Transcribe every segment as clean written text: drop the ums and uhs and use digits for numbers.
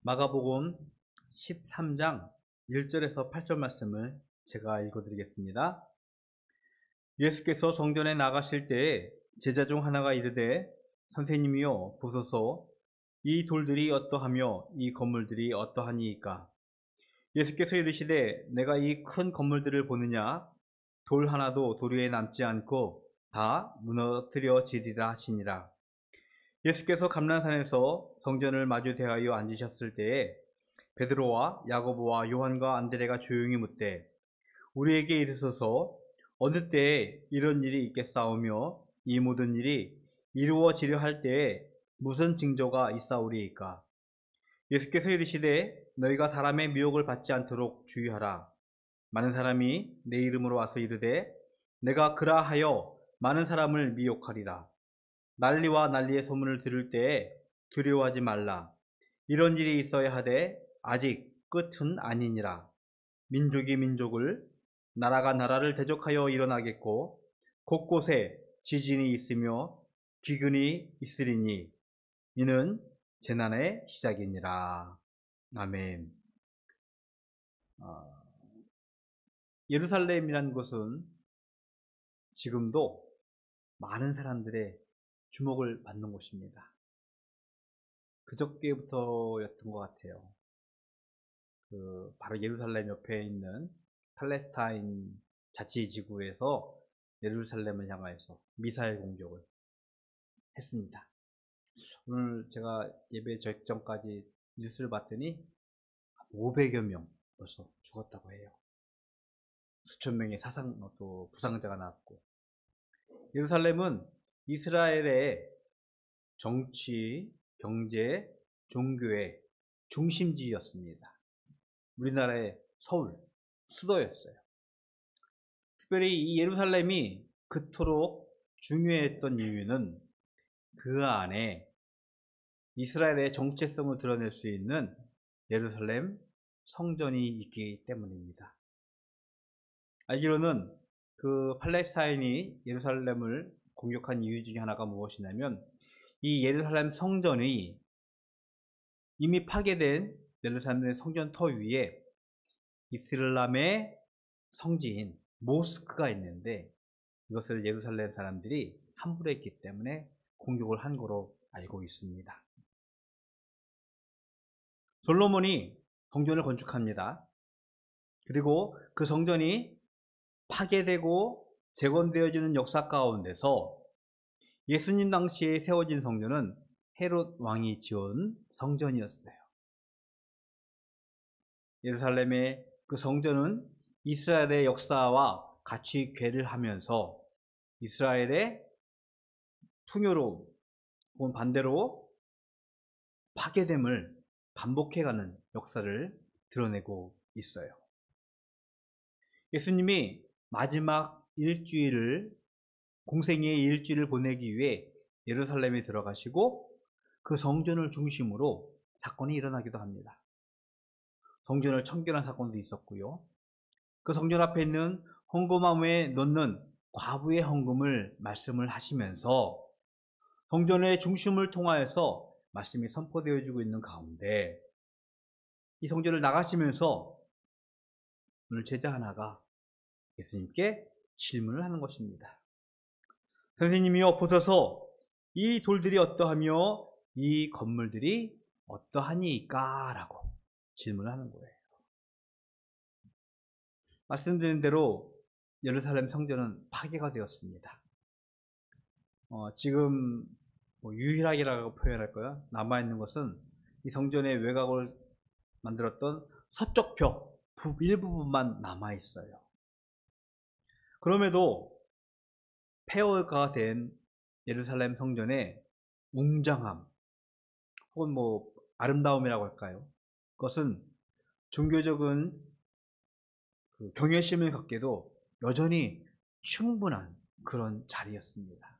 마가복음 13장 1절에서 8절 말씀을 제가 읽어드리겠습니다. 예수께서 성전에 나가실 때에 제자 중 하나가 이르되 선생님이여 보소서 이 돌들이 어떠하며 이 건물들이 어떠하니이까. 예수께서 이르시되 내가 이 큰 건물들을 보느냐. 돌 하나도 돌 위에 남지 않고 다 무너뜨려지리라 하시니라. 예수께서 감람산에서 성전을 마주 대하여 앉으셨을 때에 베드로와 야고보와 요한과 안드레가 조용히 묻되 우리에게 이르소서 어느 때에 이런 일이 있겠사오며 이 모든 일이 이루어지려 할 때에 무슨 징조가 있사오리이까. 예수께서 이르시되 너희가 사람의 미혹을 받지 않도록 주의하라. 많은 사람이 내 이름으로 와서 이르되 내가 그라하여 많은 사람을 미혹하리라. 난리와 난리의 소문을 들을 때에 두려워하지 말라. 이런 일이 있어야 하되 아직 끝은 아니니라. 민족이 민족을 나라가 나라를 대적하여 일어나겠고 곳곳에 지진이 있으며 기근이 있으리니 이는 재난의 시작이니라. 아멘. 예루살렘이라는 곳은 지금도 많은 사람들의 주목을 받는 곳입니다. 그저께부터였던 것 같아요. 바로 예루살렘 옆에 있는 팔레스타인 자치지구에서 예루살렘을 향하여서 미사일 공격을 했습니다. 오늘 제가 예배 직전까지 뉴스를 봤더니 500여 명 벌써 죽었다고 해요. 수천 명의 또 부상자가 나왔고, 예루살렘은 이스라엘의 정치, 경제, 종교의 중심지였습니다. 우리나라의 서울, 수도였어요. 특별히 이 예루살렘이 그토록 중요했던 이유는 그 안에 이스라엘의 정체성을 드러낼 수 있는 예루살렘 성전이 있기 때문입니다. 알기로는 그 팔레스타인이 예루살렘을 공격한 이유 중에 하나가 무엇이냐면 이 예루살렘 성전이 이미 파괴된 예루살렘 성전터 위에 이슬람의 성지인 모스크가 있는데 이것을 예루살렘 사람들이 함부로 했기 때문에 공격을 한 거로 알고 있습니다. 솔로몬이 성전을 건축합니다. 그리고 그 성전이 파괴되고 재건되어지는 역사 가운데서 예수님 당시에 세워진 성전은 헤롯 왕이 지은 성전이었어요. 예루살렘의 그 성전은 이스라엘의 역사와 같이 궤를 하면서 이스라엘의 풍요로움 혹은 반대로 파괴됨을 반복해가는 역사를 드러내고 있어요. 예수님이 마지막 공생애의 일주일을 보내기 위해 예루살렘에 들어가시고 그 성전을 중심으로 사건이 일어나기도 합니다. 성전을 청결한 사건도 있었고요. 그 성전 앞에 있는 헌금함에 넣는 과부의 헌금을 말씀을 하시면서 성전의 중심을 통하여서 말씀이 선포되어지고 있는 가운데 이 성전을 나가시면서 오늘 제자 하나가 예수님께 질문을 하는 것입니다. 선생님이여 보소서 이 돌들이 어떠하며 이 건물들이 어떠하니까? 라고 질문을 하는 거예요. 말씀드린 대로 예루살렘 성전은 파괴가 되었습니다. 지금 유일하게라고 표현할까요? 남아있는 것은 이 성전의 외곽을 만들었던 서쪽 벽 일부분만 남아있어요. 그럼에도 폐허가 된 예루살렘 성전의 웅장함 혹은 아름다움이라고 할까요? 그것은 종교적인 경외심을 갖게도 여전히 충분한 그런 자리였습니다.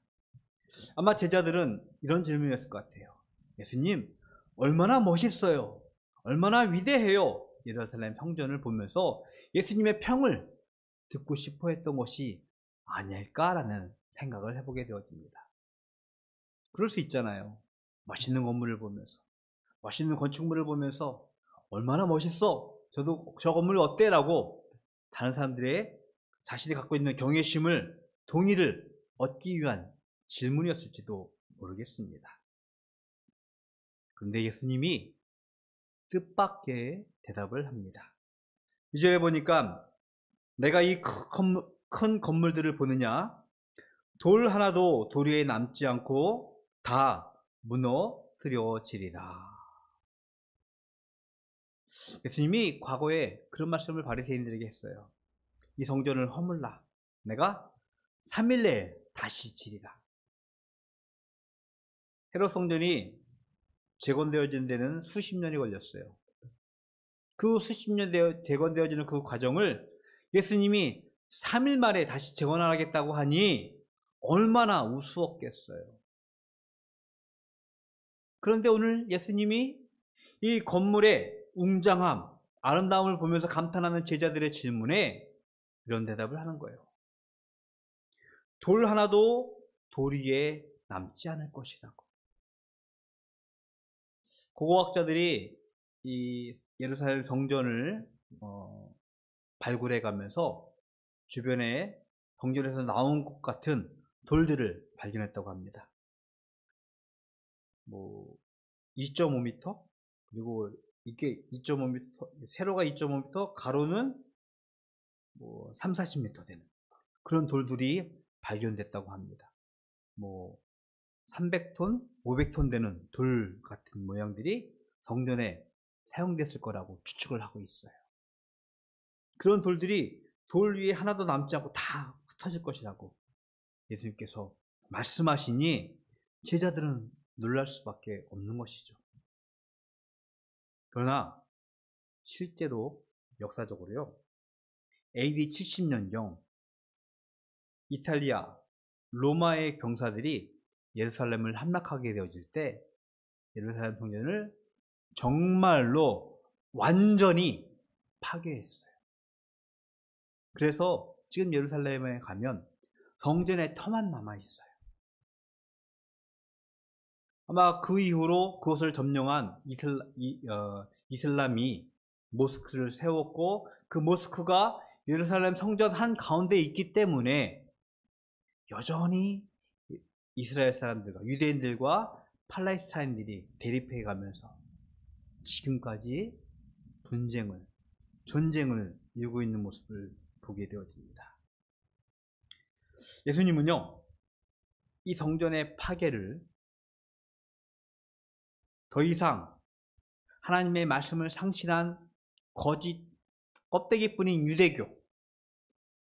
아마 제자들은 이런 질문이었을 것 같아요. 예수님, 얼마나 멋있어요. 얼마나 위대해요. 예루살렘 성전을 보면서 예수님의 평을 듣고 싶어 했던 것이 아닐까라는 생각을 해보게 되어집니다. 그럴 수 있잖아요. 멋있는 건물을 보면서 멋있는 건축물을 보면서 얼마나 멋있어, 저도 저 건물 어때? 라고 다른 사람들의 자신이 갖고 있는 경외심을, 동의를 얻기 위한 질문이었을지도 모르겠습니다. 그런데 예수님이 뜻밖의 대답을 합니다. 2절에 보니까 내가 이 큰 건물들을 보느냐? 돌 하나도 돌 위에 남지 않고 다 무너뜨려지리라. 예수님이 과거에 그런 말씀을 바리새인들에게 했어요. 이 성전을 허물라. 내가 3일 내에 다시 지리라. 헤롯 성전이 재건되어지는 데는 수십 년이 걸렸어요. 그 수십 년 재건되어지는 그 과정을 예수님이 3일 만에 다시 재건하겠다고 하니 얼마나 우스웠겠어요. 그런데 오늘 예수님이 이 건물의 웅장함, 아름다움을 보면서 감탄하는 제자들의 질문에 이런 대답을 하는 거예요. 돌 하나도 돌 위에 남지 않을 것이라고. 고고학자들이 이 예루살렘 성전을 발굴해 가면서 주변에 성전에서 나온 것 같은 돌들을 발견했다고 합니다. 2.5m, 그리고 이게 2.5m, 세로가 2.5m, 가로는 30-40m 되는 그런 돌들이 발견됐다고 합니다. 300톤, 500톤 되는 돌 같은 모양들이 성전에 사용됐을 거라고 추측을 하고 있어요. 그런 돌들이 돌 위에 하나도 남지 않고 다 흩어질 것이라고 예수님께서 말씀하시니 제자들은 놀랄 수밖에 없는 것이죠. 그러나 실제로 역사적으로요, AD 70년경 이탈리아, 로마의 병사들이 예루살렘을 함락하게 되어질 때 예루살렘 성전을 정말로 완전히 파괴했어요. 그래서 지금 예루살렘에 가면 성전의 터만 남아 있어요. 아마 그 이후로 그것을 점령한 이슬람이 모스크를 세웠고, 그 모스크가 예루살렘 성전 한 가운데 있기 때문에 여전히 이스라엘 사람들과 유대인들과 팔레스타인들이 대립해 가면서 지금까지 전쟁을 이루고 있는 모습을 보게 되어집니다. 예수님은요, 이 성전의 파괴를 더 이상 하나님의 말씀을 상실한 거짓 껍데기뿐인 유대교,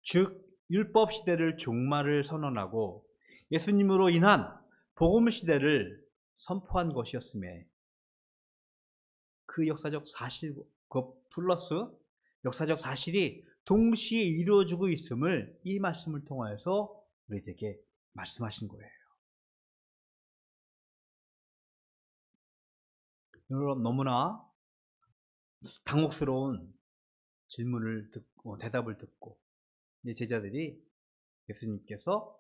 즉 율법 시대를 종말을 선언하고 예수님으로 인한 복음 시대를 선포한 것이었음에, 그 역사적 사실, 플러스 역사적 사실이 동시에 이루어지고 있음을 이 말씀을 통하여서 우리에게 말씀하신 거예요. 여러분, 너무나 당혹스러운 질문을 듣고 대답을 듣고 제자들이 예수님께서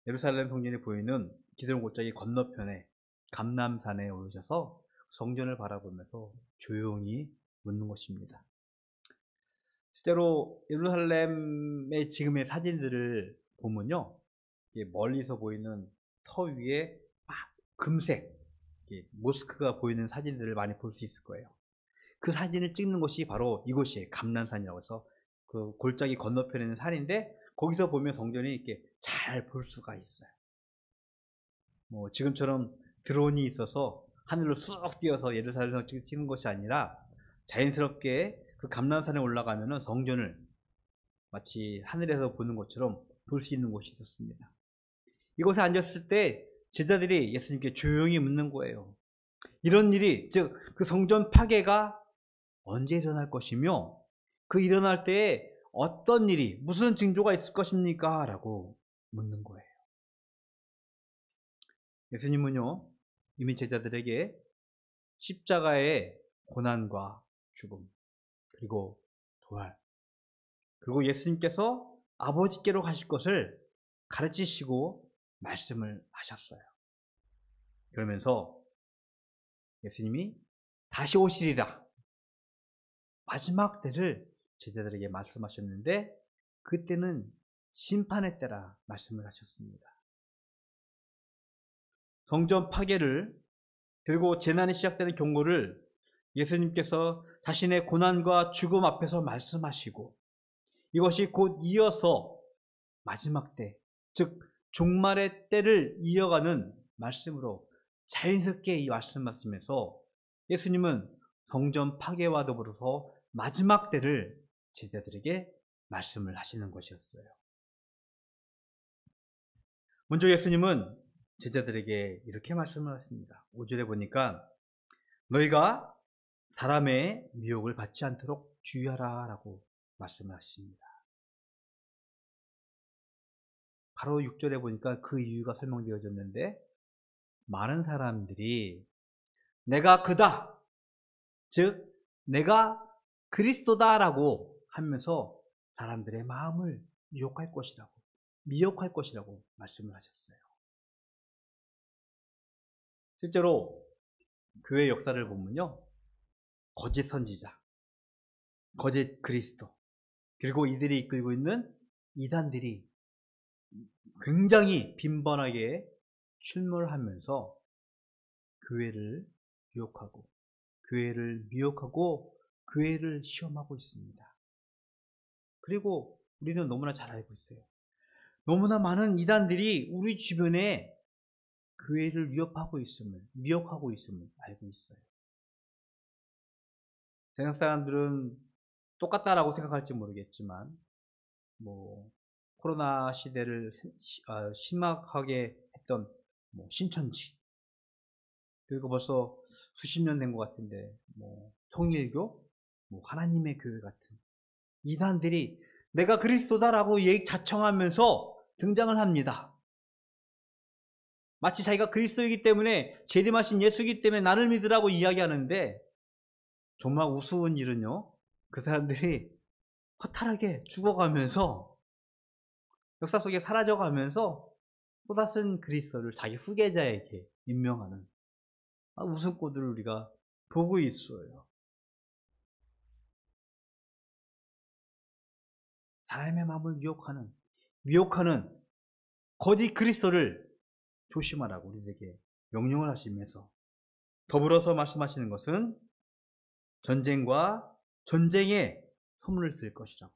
예루살렘 성전이 보이는 기드론 골짜기 건너편에 감람산에 오르셔서 성전을 바라보면서 조용히 묻는 것입니다. 실제로 예루살렘의 지금의 사진들을 보면요, 멀리서 보이는 터 위에 금색 모스크가 보이는 사진들을 많이 볼 수 있을 거예요. 그 사진을 찍는 곳이 바로 이곳이에요. 감람산이라고 해서 그 골짜기 건너편에 있는 산인데, 거기서 보면 성전이 이렇게 잘 볼 수가 있어요. 지금처럼 드론이 있어서 하늘로 쑥 뛰어서 예루살렘 찍는 것이 아니라 자연스럽게 그 감람산에 올라가면은 성전을 마치 하늘에서 보는 것처럼 볼 수 있는 곳이 있었습니다. 이곳에 앉았을 때 제자들이 예수님께 조용히 묻는 거예요. 이런 일이, 즉 그 성전 파괴가 언제 일어날 것이며 그 일어날 때에 어떤 일이, 무슨 징조가 있을 것입니까? 라고 묻는 거예요. 예수님은요, 이미 제자들에게 십자가의 고난과 죽음, 그리고 부활, 그리고 예수님께서 아버지께로 가실 것을 가르치시고 말씀을 하셨어요. 그러면서 예수님이 다시 오시리라, 마지막 때를 제자들에게 말씀하셨는데 그때는 심판의 때라 말씀을 하셨습니다. 성전 파괴를 그리고 재난이 시작되는 경고를 예수님께서 자신의 고난과 죽음 앞에서 말씀하시고 이것이 곧 이어서 마지막 때, 즉 종말의 때를 이어가는 말씀으로 자연스럽게 이 말씀하시면서 예수님은 성전 파괴와 더불어서 마지막 때를 제자들에게 말씀을 하시는 것이었어요. 먼저 예수님은 제자들에게 이렇게 말씀을 하십니다. 5절에 보니까 너희가 사람의 미혹을 받지 않도록 주의하라 라고 말씀을 하십니다. 바로 6절에 보니까 그 이유가 설명되어졌는데 많은 사람들이 내가 그다, 즉 내가 그리스도다 라고 하면서 사람들의 마음을 미혹할 것이라고 말씀을 하셨어요. 실제로 교회 역사를 보면요, 거짓 선지자, 거짓 그리스도, 그리고 이들이 이끌고 있는 이단들이 굉장히 빈번하게 출몰하면서 교회를 유혹하고 교회를 미혹하고 교회를 시험하고 있습니다. 그리고 우리는 너무나 잘 알고 있어요. 너무나 많은 이단들이 우리 주변에 교회를 위협하고 있음을, 미혹하고 있음을 알고 있어요. 세상 사람들은 똑같다라고 생각할지 모르겠지만 코로나 시대를 심각하게 했던 신천지, 그리고 벌써 수십 년 된 것 같은데 통일교, 하나님의 교회 같은 이단들이 내가 그리스도다라고 자청하면서 등장을 합니다. 마치 자기가 그리스도이기 때문에 재림하신 예수이기 때문에 나를 믿으라고 이야기하는데 정말 우스운 일은요, 그 사람들이 허탈하게 죽어가면서 역사 속에 사라져가면서 또다른 그리스도를 자기 후계자에게 임명하는 웃음꽃을 우리가 보고 있어요. 사람의 마음을 미혹하는 거짓 그리스도를 조심하라고 우리에게 명령을 하시면서 더불어서 말씀하시는 것은 전쟁과 전쟁의 소문을 들을 것이라고.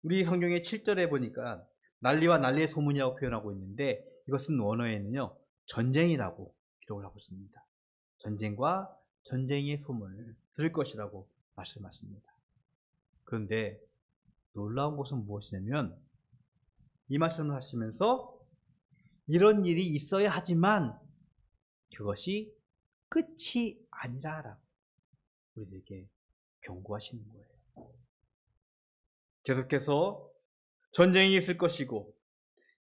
우리 성경의 7절에 보니까 난리와 난리의 소문이라고 표현하고 있는데 이것은 원어에는요 전쟁이라고 기록을 하고 있습니다. 전쟁과 전쟁의 소문을 들을 것이라고 말씀하십니다. 그런데 놀라운 것은 무엇이냐면 이 말씀을 하시면서 이런 일이 있어야 하지만 그것이 끝이 아니라라고 우리들에게 경고하시는 거예요. 계속해서 전쟁이 있을 것이고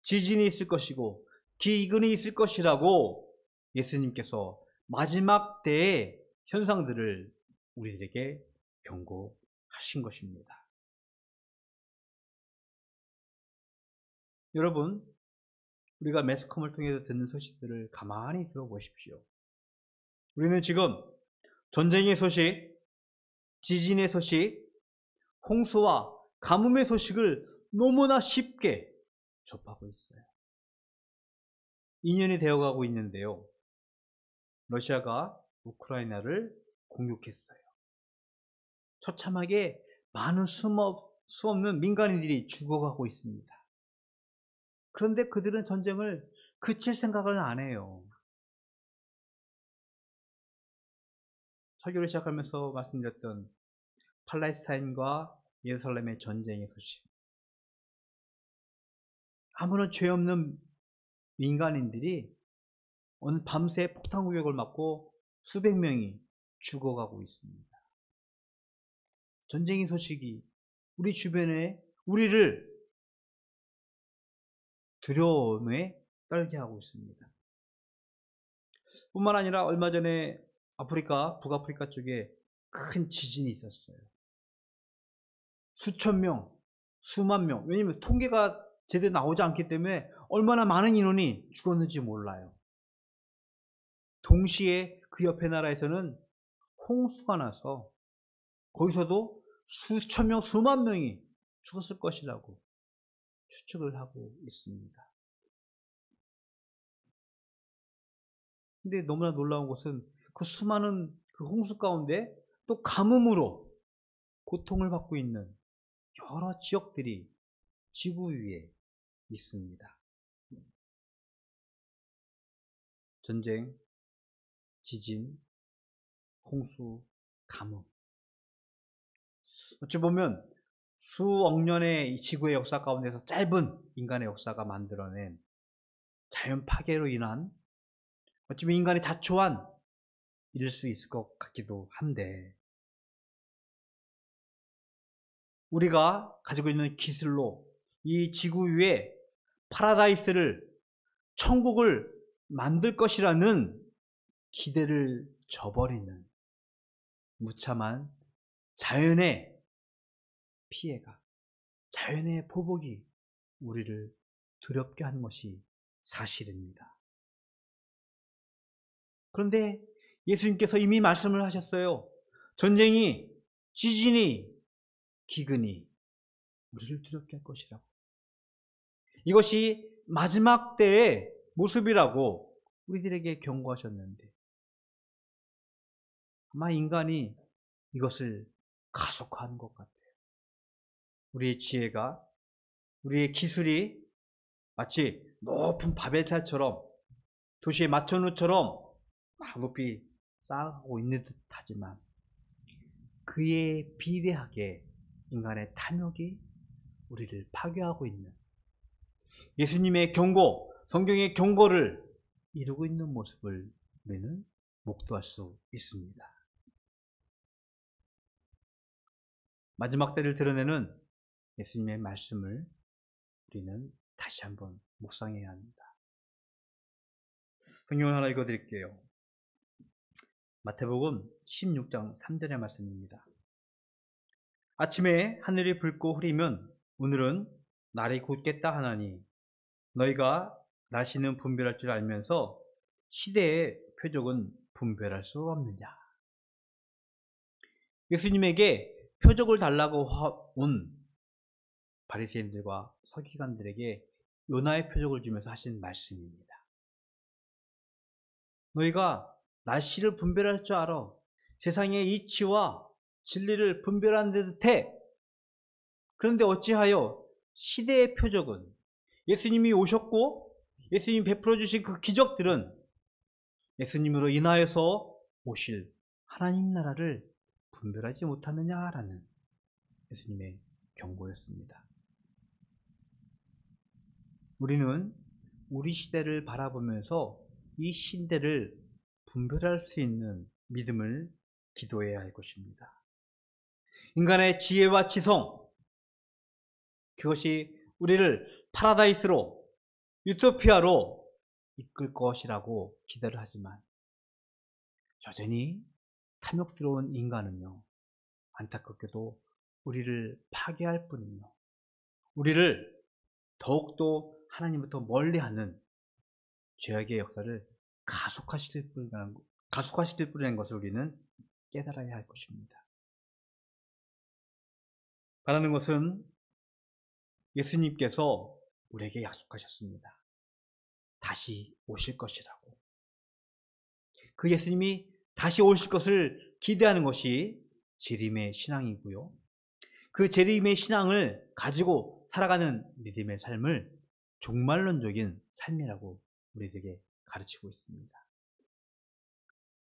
지진이 있을 것이고 기근이 있을 것이라고 예수님께서 마지막 때의 현상들을 우리들에게 경고하신 것입니다. 여러분, 우리가 매스컴을 통해서 듣는 소식들을 가만히 들어보십시오. 우리는 지금 전쟁의 소식, 지진의 소식, 홍수와 가뭄의 소식을 너무나 쉽게 접하고 있어요. 2년이 되어가고 있는데요. 러시아가 우크라이나를 공격했어요. 처참하게 많은 수 없는 민간인들이 죽어가고 있습니다. 그런데 그들은 전쟁을 그칠 생각을 안 해요. 설교를 시작하면서 말씀드렸던 팔레스타인과 예루살렘의 전쟁의 소식. 아무런 죄 없는 민간인들이 오늘 밤새 폭탄 공격을 맞고 수백 명이 죽어가고 있습니다. 전쟁의 소식이 우리 주변에 우리를 두려움에 떨게 하고 있습니다. 뿐만 아니라 얼마 전에 북아프리카 쪽에 큰 지진이 있었어요. 수천 명, 수만 명, 왜냐면 통계가 제대로 나오지 않기 때문에 얼마나 많은 인원이 죽었는지 몰라요. 동시에 그 옆에 나라에서는 홍수가 나서 거기서도 수천 명, 수만 명이 죽었을 것이라고 추측을 하고 있습니다. 근데 너무나 놀라운 것은 그 수많은 그 홍수 가운데 또 가뭄으로 고통을 받고 있는 여러 지역들이 지구 위에 있습니다. 전쟁, 지진, 홍수, 가뭄. 어찌 보면 수억 년의 이 지구의 역사 가운데서 짧은 인간의 역사가 만들어낸 자연 파괴로 인한 어쩌면 인간의 자초한 일일 수 있을 것 같기도 한데, 우리가 가지고 있는 기술로 이 지구 위에 파라다이스를, 천국을 만들 것이라는 기대를 저버리는 무참한 자연의 피해가, 자연의 보복이 우리를 두렵게 하는 것이 사실입니다. 그런데 예수님께서 이미 말씀을 하셨어요. 전쟁이, 지진이, 기근이 우리를 두렵게 할 것이라고. 이것이 마지막 때의 모습이라고 우리들에게 경고하셨는데, 아마 인간이 이것을 가속화하는 것 같아요. 우리의 지혜가, 우리의 기술이 마치 높은 바벨탑처럼, 도시의 마천루처럼 높이 쌓아가고 있는 듯 하지만, 그에 비례하게 인간의 탐욕이 우리를 파괴하고 있는, 예수님의 경고, 성경의 경고를 이루고 있는 모습을 우리는 목도할 수 있습니다. 마지막 때를 드러내는 예수님의 말씀을 우리는 다시 한번 묵상해야 합니다. 성경을 하나 읽어드릴게요. 마태복음 16장 3절의 말씀입니다. 아침에 하늘이 붉고 흐리면 오늘은 날이 굳겠다 하나니, 너희가 날씨는 분별할 줄 알면서 시대의 표적은 분별할 수 없느냐. 예수님에게 표적을 달라고 온 바리새인들과 서기관들에게 요나의 표적을 주면서 하신 말씀입니다. 너희가 날씨를 분별할 줄 알아. 세상의 이치와 진리를 분별하는 듯해. 그런데 어찌하여 시대의 표적은, 예수님이 오셨고 예수님이 베풀어 주신 그 기적들은 예수님으로 인하여서 오실 하나님 나라를 분별하지 못하느냐라는 예수님의 경고였습니다. 우리는 우리 시대를 바라보면서 이 시대를 분별할 수 있는 믿음을 기도해야 할 것입니다. 인간의 지혜와 지성, 그것이 우리를 파라다이스로, 유토피아로 이끌 것이라고 기대를 하지만, 여전히 탐욕스러운 인간은요, 안타깝게도 우리를 파괴할 뿐이며, 우리를 더욱더 하나님부터 멀리하는 죄악의 역사를 가속화시킬 뿐이라는 것을 우리는 깨달아야 할 것입니다. 바라는 것은 예수님께서 우리에게 약속하셨습니다. 다시 오실 것이라고. 그 예수님이 다시 오실 것을 기대하는 것이 재림의 신앙이고요. 그 재림의 신앙을 가지고 살아가는 믿음의 삶을 종말론적인 삶이라고 우리에게 가르치고 있습니다.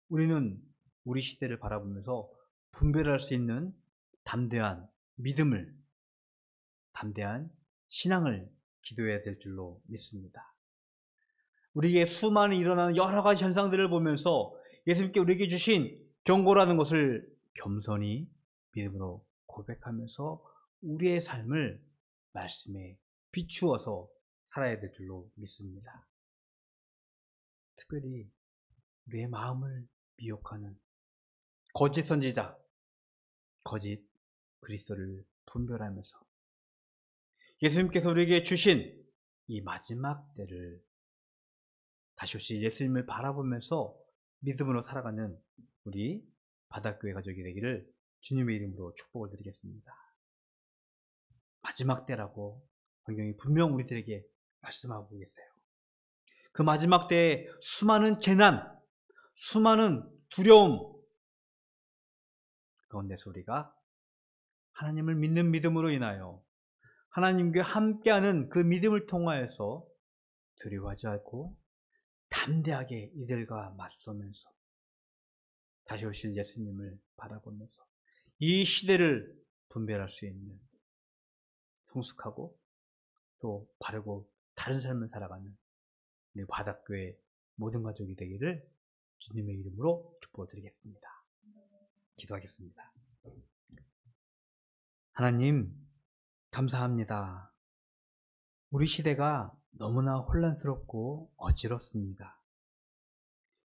우리는 우리 시대를 바라보면서 분별할 수 있는 담대한 믿음을, 담대한 신앙을 기도해야 될 줄로 믿습니다. 우리에게 수많은 일어나는 여러 가지 현상들을 보면서 예수님께 우리에게 주신 경고라는 것을 겸손히 믿음으로 고백하면서 우리의 삶을 말씀에 비추어서 살아야 될 줄로 믿습니다. 특별히 우리의 마음을 미혹하는 거짓 선지자, 거짓 그리스도를 분별하면서 예수님께서 우리에게 주신 이 마지막 때를 다시 오실 예수님을 바라보면서 믿음으로 살아가는 우리 바닷교회 가족이 되기를 주님의 이름으로 축복을 드리겠습니다. 마지막 때라고 성경이 분명 우리들에게 말씀하고 계세요. 그 마지막 때에 수많은 재난, 수많은 두려움 가운데서 우리가 하나님을 믿는 믿음으로 인하여 하나님과 함께하는 그 믿음을 통하여서 두려워하지 않고 담대하게 이들과 맞서면서 다시 오실 예수님을 바라보면서 이 시대를 분별할 수 있는 성숙하고 또 바르고 다른 삶을 살아가는 우리 바닷교회 모든 가족이 되기를 주님의 이름으로 축복드리겠습니다. 기도하겠습니다. 하나님, 감사합니다. 우리 시대가 너무나 혼란스럽고 어지럽습니다.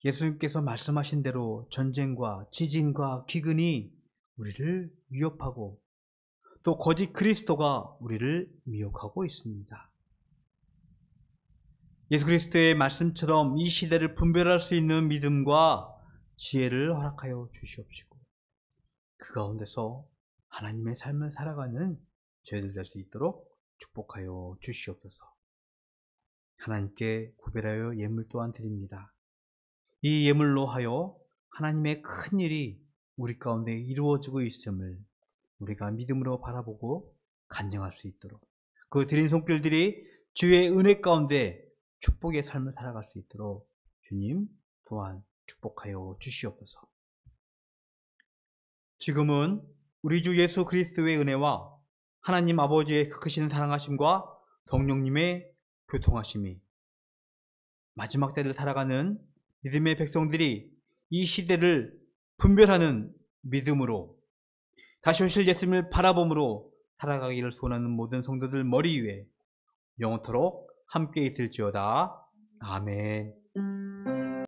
예수님께서 말씀하신 대로 전쟁과 지진과 기근이 우리를 위협하고 또 거짓 그리스도가 우리를 미혹하고 있습니다. 예수 그리스도의 말씀처럼 이 시대를 분별할 수 있는 믿음과 지혜를 허락하여 주시옵시고 그 가운데서 하나님의 삶을 살아가는 저희들 될 수 있도록 축복하여 주시옵소서. 하나님께 구별하여 예물 또한 드립니다. 이 예물로 하여 하나님의 큰 일이 우리 가운데 이루어지고 있음을 우리가 믿음으로 바라보고 간증할 수 있도록 그 드린 손길들이 주의 은혜 가운데 축복의 삶을 살아갈 수 있도록 주님 또한 축복하여 주시옵소서. 지금은 우리 주 예수 그리스도의 은혜와 하나님 아버지의 크신 사랑하심과 성령님의 교통하심이 마지막 때를 살아가는 믿음의 백성들이 이 시대를 분별하는 믿음으로 다시 오실 예수님을 바라봄으로 살아가기를 소원하는 모든 성도들 머리 위에 영원토록 함께 있을지어다. 아멘.